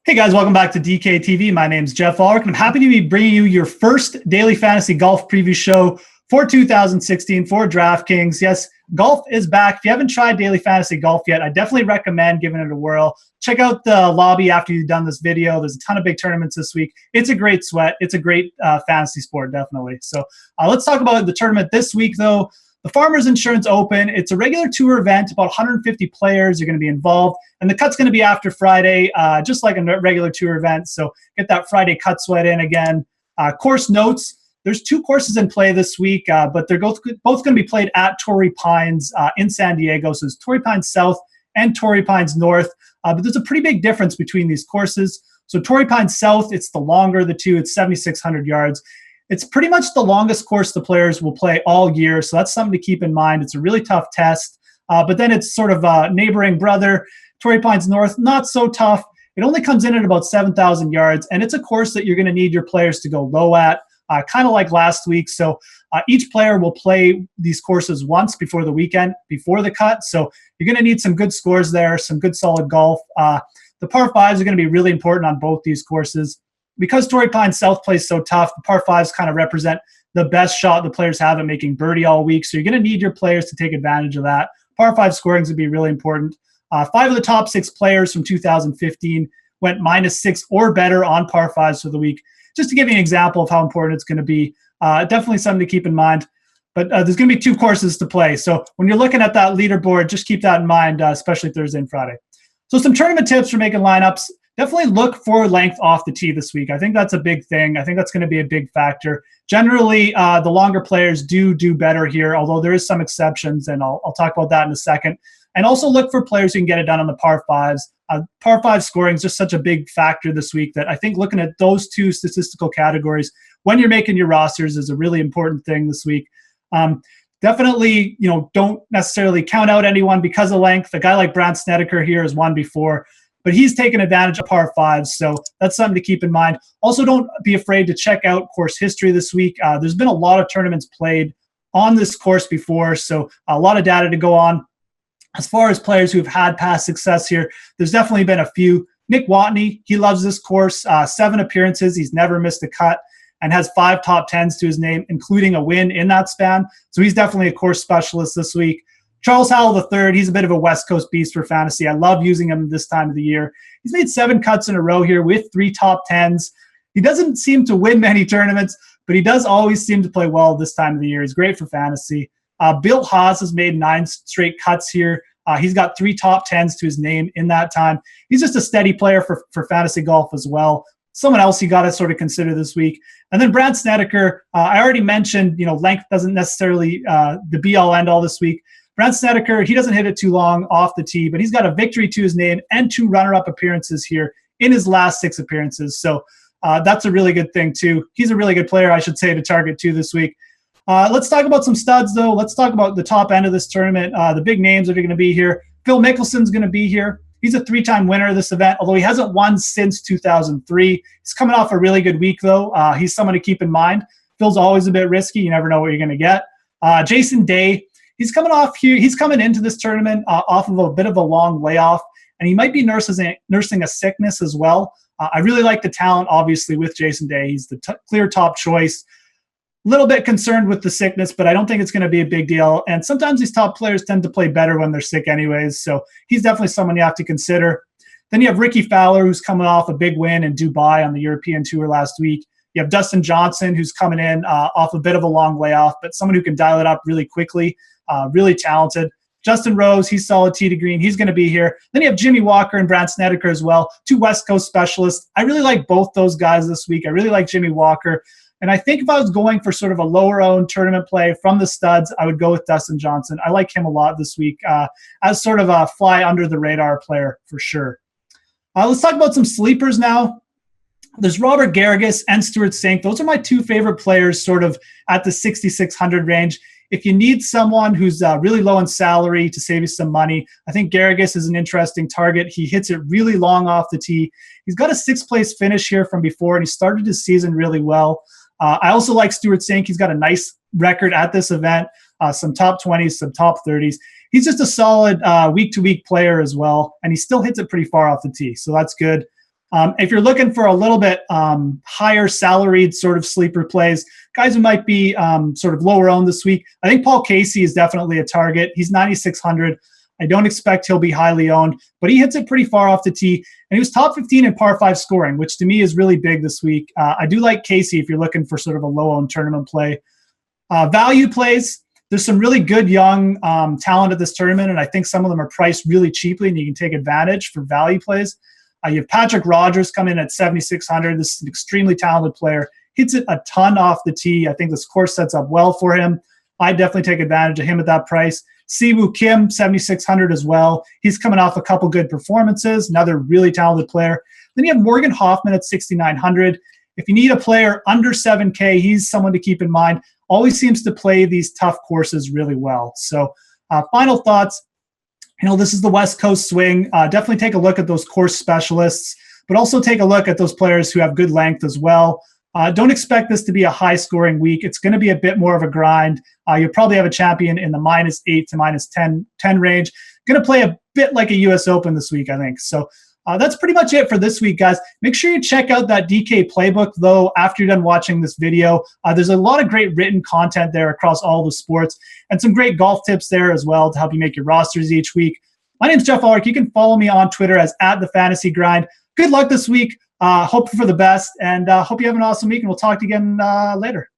Hey guys, welcome back to DK TV. My name's Geoff Ulrich, and I'm happy to be bringing you your first daily fantasy golf preview show for 2016 for DraftKings. Yes, golf is back. If you haven't tried daily fantasy golf yet, I definitely recommend giving it a whirl. Check out the lobby after you've done this video. There's a ton of big tournaments this week. It's a great sweat. It's a great fantasy sport, definitely. So let's talk about the tournament this week, though. The Farmers Insurance Open, it's a regular tour event. About 150 players are going to be involved, and the cut's going to be after Friday, just like a regular tour event. So get that Friday cut sweat in again. Course notes, there's two courses in play this week, but they're both going to be played at Torrey Pines in San Diego. So it's Torrey Pines South and Torrey Pines North, but there's a pretty big difference between these courses. So Torrey Pines South, it's the longer of the two. It's 7,600 yards. It's pretty much the longest course the players will play all year, so that's something to keep in mind. It's a really tough test, but then it's sort of a neighboring brother, Torrey Pines North, not so tough. It only comes in at about 7,000 yards, and it's a course that you're going to need your players to go low at, kind of like last week. So each player will play these courses once before the weekend, before the cut, so you're going to need some good scores there, some good solid golf. The par fives are going to be really important on both these courses. Because Torrey Pines South plays so tough, the par fives kind of represent the best shot the players have at making birdie all week. So you're going to need your players to take advantage of that. Par five scoring is going to be really important. 5 of the top 6 players from 2015 went -6 or better on par fives for the week. Just to give you an example of how important it's going to be, definitely something to keep in mind. But there's going to be 2 courses to play. So when you're looking at that leaderboard, just keep that in mind, especially Thursday and Friday. So some tournament tips for making lineups. Definitely look for length off the tee this week. I think that's a big thing. I think that's going to be a big factor. Generally, the longer players do better here, although there is some exceptions, and I'll talk about that in a second. And also look for players who can get it done on the par fives. Par five scoring is just such a big factor this week that I think looking at those 2 statistical categories when you're making your rosters is a really important thing this week. Definitely, don't necessarily count out anyone because of length. A guy like Brandt Snedeker here has won before, but he's taken advantage of par fives, so that's something to keep in mind. Also, don't be afraid to check out course history this week. There's been a lot of tournaments played on this course before, so a lot of data to go on. As far as players who've had past success here, there's definitely been a few. Nick Watney, he loves this course. 7 appearances, he's never missed a cut, and has 5 top 10s to his name, including a win in that span. So he's definitely a course specialist this week. Charles Howell III, he's a bit of a West Coast beast for fantasy. I love using him this time of the year. He's made 7 cuts in a row here with 3 top 10s. He doesn't seem to win many tournaments, but he does always seem to play well this time of the year. He's great for fantasy. Bill Haas has made 9 straight cuts here. He's got 3 top 10s to his name in that time. He's just a steady player for fantasy golf as well. Someone else you got to sort of consider this week. And then Brandt Snedeker, I already mentioned, length doesn't necessarily the be-all, end-all this week. Brandt Snedeker, he doesn't hit it too long off the tee, but he's got a victory to his name and 2 runner-up appearances here in his last 6 appearances. So that's a really good thing, too. He's a really good player, I should say, to target, too, this week. Let's talk about some studs, though. Let's talk about the top end of this tournament, the big names that are going to be here. Phil Mickelson's going to be here. He's a 3-time winner of this event, although he hasn't won since 2003. He's coming off a really good week, though. He's someone to keep in mind. Phil's always a bit risky. You never know what you're going to get. Jason Day, he's coming off here. He's coming into this tournament off of a bit of a long layoff, and he might be nursing a sickness as well. I really like the talent, obviously, with Jason Day. He's the clear top choice. A little bit concerned with the sickness, but I don't think it's going to be a big deal. And sometimes these top players tend to play better when they're sick anyways, so he's definitely someone you have to consider. Then you have Ricky Fowler, who's coming off a big win in Dubai on the European Tour last week. You have Dustin Johnson, who's coming in off a bit of a long layoff, but someone who can dial it up really quickly. Really talented. Justin Rose, he's solid tee to green. He's going to be here. Then you have Jimmy Walker and Brandt Snedeker as well, 2 West Coast specialists. I really like both those guys this week. I really like Jimmy Walker. And I think if I was going for sort of a lower-owned tournament play from the studs, I would go with Dustin Johnson. I like him a lot this week as sort of a fly-under-the-radar player for sure. Let's talk about some sleepers now. There's Robert Garrigus and Stuart Sink. Those are my 2 favorite players sort of at the 6,600 range. If you need someone who's really low in salary to save you some money, I think Garrigus is an interesting target. He hits it really long off the tee. He's got a 6th place finish here from before, and he started his season really well. I also like Stuart Sink. He's got a nice record at this event, some top 20s, some top 30s. He's just a solid week-to-week player as well, and he still hits it pretty far off the tee, so that's good. If you're looking for a little bit higher salaried sort of sleeper plays, guys who might be sort of lower owned this week, I think Paul Casey is definitely a target. He's 9,600. I don't expect he'll be highly owned, but he hits it pretty far off the tee. And he was top 15 in par 5 scoring, which to me is really big this week. I do like Casey if you're looking for sort of a low-owned tournament play. Value plays, there's some really good young talent at this tournament, and I think some of them are priced really cheaply, and you can take advantage for value plays. You have Patrick Rogers come in at 7,600. This is an extremely talented player. Hits it a ton off the tee. I think this course sets up well for him. I definitely take advantage of him at that price. Siwoo Kim, 7,600 as well. He's coming off a couple good performances. Another really talented player. Then you have Morgan Hoffman at 6,900. If you need a player under 7K, he's someone to keep in mind. Always seems to play these tough courses really well. So final thoughts. This is the West Coast swing. Definitely take a look at those course specialists, but also take a look at those players who have good length as well. Don't expect this to be a high-scoring week. It's going to be a bit more of a grind. You'll probably have a champion in the -8 to -10 range. Going to play a bit like a U.S. Open this week, I think. So that's pretty much it for this week, guys. Make sure you check out that DK playbook, though, after you're done watching this video. There's a lot of great written content there across all the sports and some great golf tips there as well to help you make your rosters each week. My name's Geoff Ulrich. You can follow me on Twitter as @TheFantasyGrind. Good luck this week. Hope for the best, and hope you have an awesome week, and we'll talk to you again later.